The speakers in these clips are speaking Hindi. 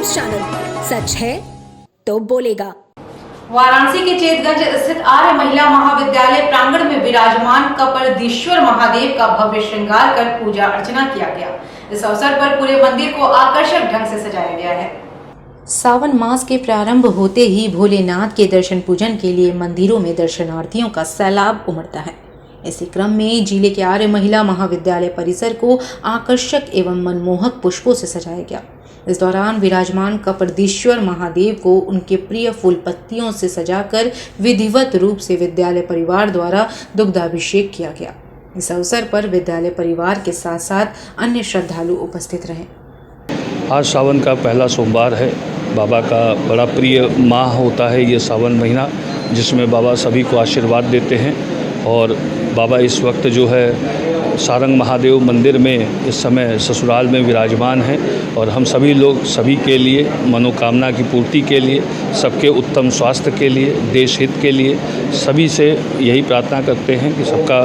न्यूज चैनल, सच है तो बोलेगा। वाराणसी के चेतगंज स्थित आर्य महिला महाविद्यालय प्रांगण में विराजमान कपर्दीश्वर महादेव का भव्य श्रृंगार कर पूजा अर्चना किया गया। इस अवसर पर पूरे मंदिर को आकर्षक ढंग से सजाया गया है। सावन मास के प्रारंभ होते ही भोलेनाथ के दर्शन पूजन के लिए मंदिरों में दर्शनार्थियों का सैलाब उमड़ता है। इसी क्रम में जिले के आर्य महिला महाविद्यालय परिसर को आकर्षक एवं मनमोहक पुष्पों से सजाया गया। इस दौरान विराजमान कपर्दीश्वर महादेव को उनके प्रिय फूल पत्तियों से सजाकर विधिवत रूप से विद्यालय परिवार द्वारा दुग्धाभिषेक किया गया। इस अवसर पर विद्यालय परिवार के साथ साथ अन्य श्रद्धालु उपस्थित रहे। आज सावन का पहला सोमवार है। बाबा का बड़ा प्रिय माह होता है ये सावन महीना, जिसमें बाबा सभी को आशीर्वाद देते हैं। और बाबा इस वक्त जो है सारंग महादेव मंदिर में इस समय ससुराल में विराजमान हैं और हम सभी लोग सभी के लिए मनोकामना की पूर्ति के लिए, सबके उत्तम स्वास्थ्य के लिए, देश हित के लिए सभी से यही प्रार्थना करते हैं कि सबका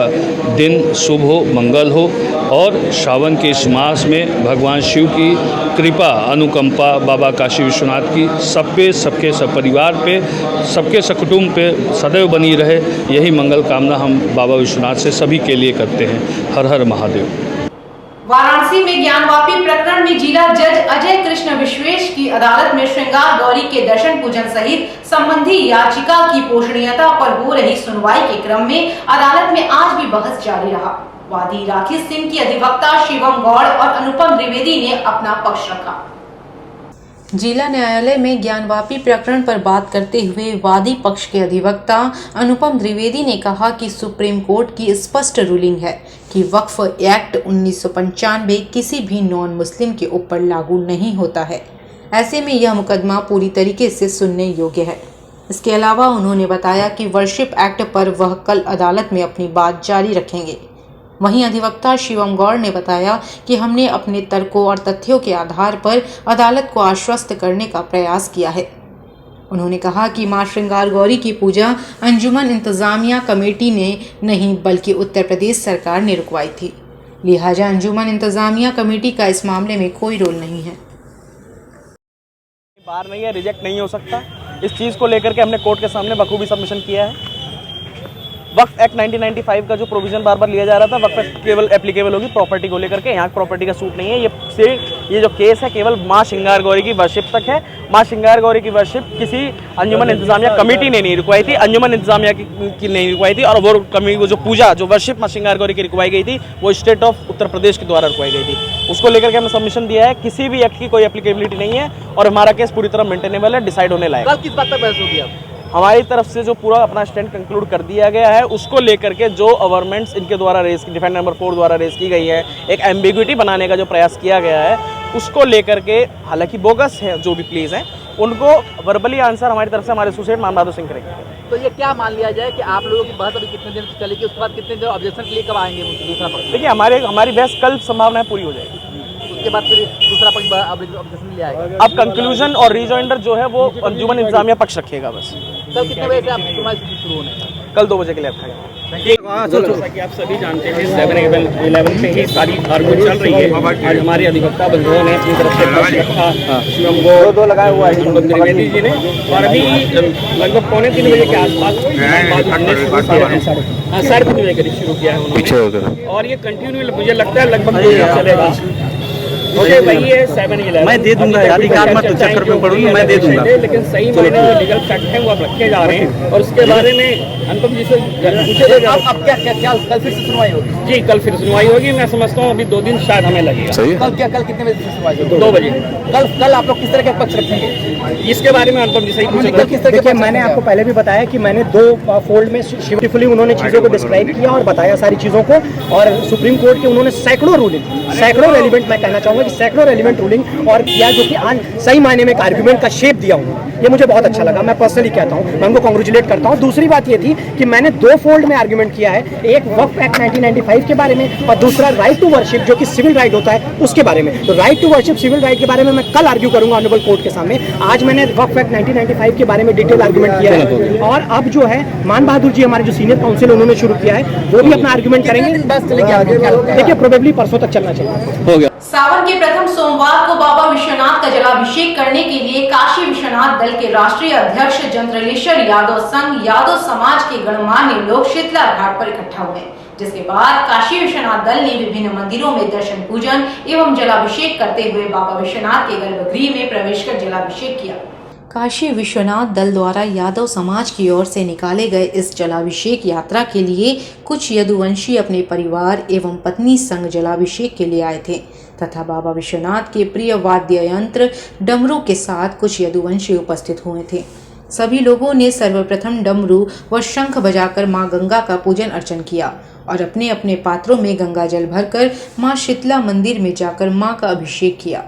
दिन शुभ हो, मंगल हो और सावन के इस मास में भगवान शिव की कृपा अनुकंपा बाबा काशी विश्वनाथ की सब पे, सबके सब परिवार पे, सबके सकुटुंब पे सदैव बनी रहे। यही मंगल कामना हम बाबा विश्वनाथ से सभी के लिए करते हैं। हर हर महादेव। वाराणसी में ज्ञानवापी प्रकरण में जिला जज अजय कृष्ण विश्वेश की अदालत में श्रृंगार गौरी के दर्शन पूजन सहित संबंधी याचिका की पोषणीयता पर हो रही सुनवाई के क्रम में अदालत में आज भी बहस जारी रहा। वादी राखी सिंह की अधिवक्ता शिवम गौड़ और अनुपम द्विवेदी ने अपना पक्ष रखा। जिला न्यायालय में ज्ञानवापी प्रकरण पर बात करते हुए वादी पक्ष के अधिवक्ता अनुपम द्विवेदी ने कहा कि सुप्रीम कोर्ट की स्पष्ट रूलिंग है कि वक्फ एक्ट 1995 किसी भी नॉन मुस्लिम के ऊपर लागू नहीं होता है। ऐसे में यह मुकदमा पूरी तरीके से सुनने योग्य है। इसके अलावा उन्होंने बताया कि वर्शिप एक्ट पर वह कल अदालत में अपनी बात जारी रखेंगे। वहीं अधिवक्ता शिवम गौड़ ने बताया कि हमने अपने तर्कों और तथ्यों के आधार पर अदालत को आश्वस्त करने का प्रयास किया है। उन्होंने कहा कि मां श्रृंगार गौरी की पूजा अंजुमन इंतजामिया कमेटी ने नहीं बल्कि उत्तर प्रदेश सरकार ने रुकवाई थी। लिहाजा अंजुमन इंतजामिया कमेटी का इस मामले में कोई रोल नहीं है। बार नहीं है, रिजेक्ट नहीं हो सकता। इस चीज़ को लेकर के हमने कोर्ट के सामने बखूबी सबमिशन किया है। वक्फ एक्ट 1995 का जो प्रोविजन बार बार लिया जा रहा था, वक्फ एक्ट केवल एप्लीकेबल होगी प्रॉपर्टी को लेकर के। यहाँ प्रॉपर्टी का सूट नहीं है। ये जो केस है केवल माँ श्रृंगार गौरी की वर्शिप तक है। माँ श्रृंगार गौरी की वर्शिप किसी अंजुमन इंतजामिया कमेटी ने नहीं रुकवाई थी, अंजुमन इंतजामिया की नहीं रुकवाई थी। और वो जो पूजा जो वर्शिप माँ श्रृंगार गौरी की रुकवाई गई थी वो स्टेट ऑफ उत्तर प्रदेश के द्वारा रुकवाई गई थी। उसको लेकर के हमने सबमिशन दिया है। किसी भी एक्ट की कोई एप्लीकेबिलिटी नहीं है और हमारा केस पूरी तरह मेंटेनेबल है, डिसाइड होने लायक। कल किस बात पर बहस होगी? हमारी तरफ से जो पूरा अपना स्टैंड कंक्लूड कर दिया गया है, उसको लेकर के जो अवर्मेंट्स इनके द्वारा रेज की, डिफेंड नंबर 4 द्वारा रेज की गई है, एक एम्बिग्विटी बनाने का जो प्रयास किया गया है, उसको लेकर के हालांकि बोगस है जो भी प्लीज हैं, उनको वर्बली आंसर हमारी तरफ से हमारे एसोसिएट मान बहादुर सिंह करेंगे। तो ये क्या मान लिया जाए कि आप लोगों की बहस अभी कितने दिन चलेगी, उसके बाद कितने दिन ऑब्जेक्शन के लिए कब आएंगे दूसरा पक्ष? देखिए हमारी बहस कल संभावना पूरी हो जाएगी। उसके बाद फिर दूसरा पक्ष ऑब्जेक्शन ले आएगा। अब कंक्लूजन और रीजॉइंडर जो है वो अंजुमन इंतजामिया पक्ष रखेगा। बस कल कितने बजे से आप सुनवाई शुरू होने का? कल 2 बजे के लिए रखा गया। जैसा कि आप सभी जानते हैं 7/11 पे ही सारी आर्गुमेंट चल रही है। आज हमारे अधिवक्ता बंधुओं ने अपनी तरफ से पक्ष रखा, शिवम गौड़ लगाया हुआ है अनुपम द्विवेदी जी ने। और अभी लगभग 2:45 बजे के आसपास 3:30 बजे करीब शुरू किया है उन्होंने। और ये कंटिन्यू मुझे लगता है लगभग 2 दिन चलेगा। ओके वही है 7/11। मैं दे दूंगा यार, अधिकार मत चक्कर में पड़ूंगा, मैं दे दूंगा। लेकिन सही मायने में लीगल फैक्ट है वो अब रखे जा रहे हैं और उसके बारे में अनुपम जी से पूछे गए। अब क्या कल फिर से सुनवाई होगी? जी कल फिर सुनवाई होगी। मैं समझता हूँ अभी 2 दिन शायद हमें लगेगा। कल कितने बजे से सुनवाई होगी? 2 बजे। कल आप लोग किस तरह के पक्ष रखेंगे? इसके बारे में अनुपम जी से ही पूछे। देखिए मैंने आपको पहले भी बताया कि मैंने 2 फोल्ड में शिवफुली उन्होंने चीज़ों को डिस्क्राइब किया और बताया सारी चीज़ों को। और सुप्रीम कोर्ट के उन्होंने सैकड़ों रेलिवेंट, मैं कहना चाहूँगा कि सैकड़ों रेलिवेंट रूलिंग और किया जो कि आज सही मायने में एक आर्गुमेंट का शेप दिया हूँ। ये मुझे बहुत अच्छा लगा, मैं पर्सनली कहता हूँ, मैं उनको कांग्रेचुलेट करता हूँ। दूसरी बात ये थी कि मैंने 2 फोल्ड में आर्गुमेंट किया है, एक वक्फ एक्ट 1995 के बारे में और दूसरा राइट टू वर्शिप जो कि सिविल राइट होता है उसके बारे में। तो right to worship civil right के बारे में मैं कल आर्ग्यू करूंगा ऑनरेबल कोर्ट के सामने। आज मैंने वक्फ एक्ट 1995 के बारे में डिटेल आर्गुमेंट किया है और अब जो है मान बहादुर जी हमारे जो सीनियर काउंसिल उन्होंने शुरू किया है वो भी अपना आर्गुमेंट करेंगे। देखिए प्रोबेबली परसों तक चलना चाहिए। हो गया। सावन के प्रथम सोमवार को बाबा विश्वनाथ का जलाभिषेक करने के लिए काशी विश्वनाथ दल के राष्ट्रीय अध्यक्ष जंत्रलेश्वर यादव संघ यादव समाज के गणमान्य लोग शीतला घाट पर इकट्ठा हुए, जिसके बाद काशी विश्वनाथ दल ने विभिन्न मंदिरों में दर्शन पूजन एवं जलाभिषेक करते हुए बाबा विश्वनाथ के गर्भगृह में प्रवेश कर जलाभिषेक किया। काशी विश्वनाथ दल द्वारा यादव समाज की ओर से निकाले गए इस जलाभिषेक यात्रा के लिए कुछ यदुवंशी अपने परिवार एवं पत्नी संग जलाभिषेक के लिए आए थे तथा बाबा विश्वनाथ के प्रिय वाद्य यंत्र डमरू के साथ कुछ यदुवंशी उपस्थित हुए थे। सभी लोगों ने सर्वप्रथम डमरू व शंख बजाकर मां गंगा का पूजन अर्चन किया और अपने अपने पात्रों में गंगा जल भरकर मां शीतला मंदिर में जाकर मां का अभिषेक किया।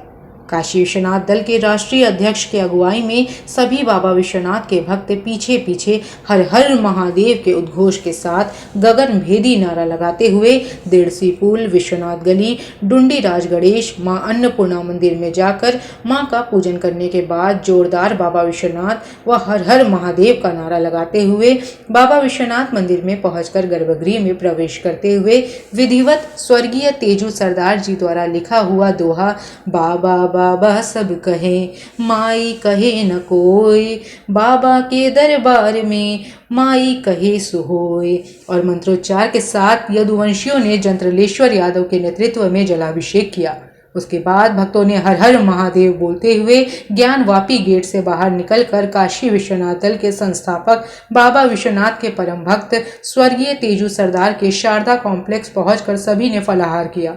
काशी विश्वनाथ दल के राष्ट्रीय अध्यक्ष के अगुवाई में सभी बाबा विश्वनाथ के भक्त पीछे पीछे हर हर महादेव के उद्घोष के साथ गगन भेदी नारा लगाते हुए देड़सी पुल, विश्वनाथ गली, डुंडी राज गणेश, मां अन्नपूर्णा मंदिर में जाकर मां का पूजन करने के बाद जोरदार बाबा विश्वनाथ व हर हर महादेव का नारा लगाते हुए बाबा विश्वनाथ मंदिर में पहुंचकर गर्भगृह में प्रवेश करते हुए विधिवत स्वर्गीय तेजू सरदार जी द्वारा लिखा हुआ दोहा बाबा बाबा सब कहे माई कहे न कोई, बाबा के दरबार में माई कहे सुहोय और मंत्रोच्चार के साथ यदुवंशियों ने जंत्रलेश्वर यादव के नेतृत्व में जलाभिषेक किया। उसके बाद भक्तों ने हर हर महादेव बोलते हुए ज्ञानवापी गेट से बाहर निकलकर काशी विश्वनाथ दल के संस्थापक बाबा विश्वनाथ के परम भक्त स्वर्गीय तेजू सरदार के शारदा कॉम्प्लेक्स पहुंचकर सभी ने फलाहार किया।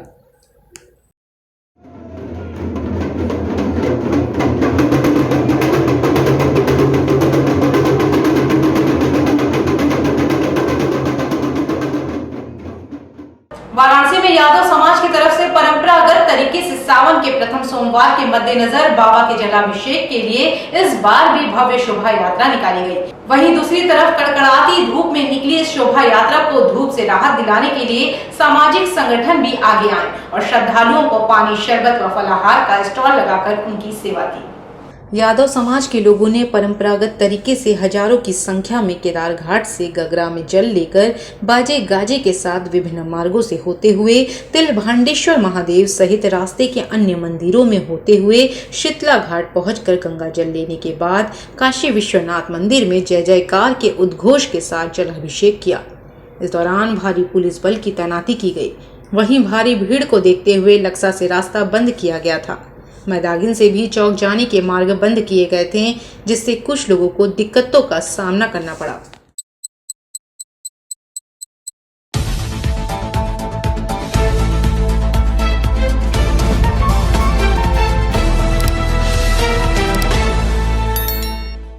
वाराणसी में यादव समाज की तरफ से परंपरागत तरीके से सावन के प्रथम सोमवार के मद्देनजर बाबा के जलाभिषेक के लिए इस बार भी भव्य शोभा यात्रा निकाली गई। वहीं दूसरी तरफ कड़कड़ाती धूप में निकली इस शोभा यात्रा को धूप से राहत दिलाने के लिए सामाजिक संगठन भी आगे आए और श्रद्धालुओं को पानी, शरबत व फलाहार का स्टॉल लगाकर उनकी सेवा की। यादव समाज के लोगों ने परंपरागत तरीके से हजारों की संख्या में केदार घाट से गगरा में जल लेकर बाजे गाजे के साथ विभिन्न मार्गों से होते हुए तिलभांडेश्वर महादेव सहित रास्ते के अन्य मंदिरों में होते हुए शीतला घाट पहुंचकर गंगा जल लेने के बाद काशी विश्वनाथ मंदिर में जय जयकार के उद्घोष के साथ जलाभिषेक किया। इस दौरान भारी पुलिस बल की तैनाती की गई। वहीं भारी भीड़ को देखते हुए लक्सा से रास्ता बंद किया गया था। मैदागिन से भी चौक जाने के मार्ग बंद किए गए थे, जिससे कुछ लोगों को दिक्कतों का सामना करना पड़ा।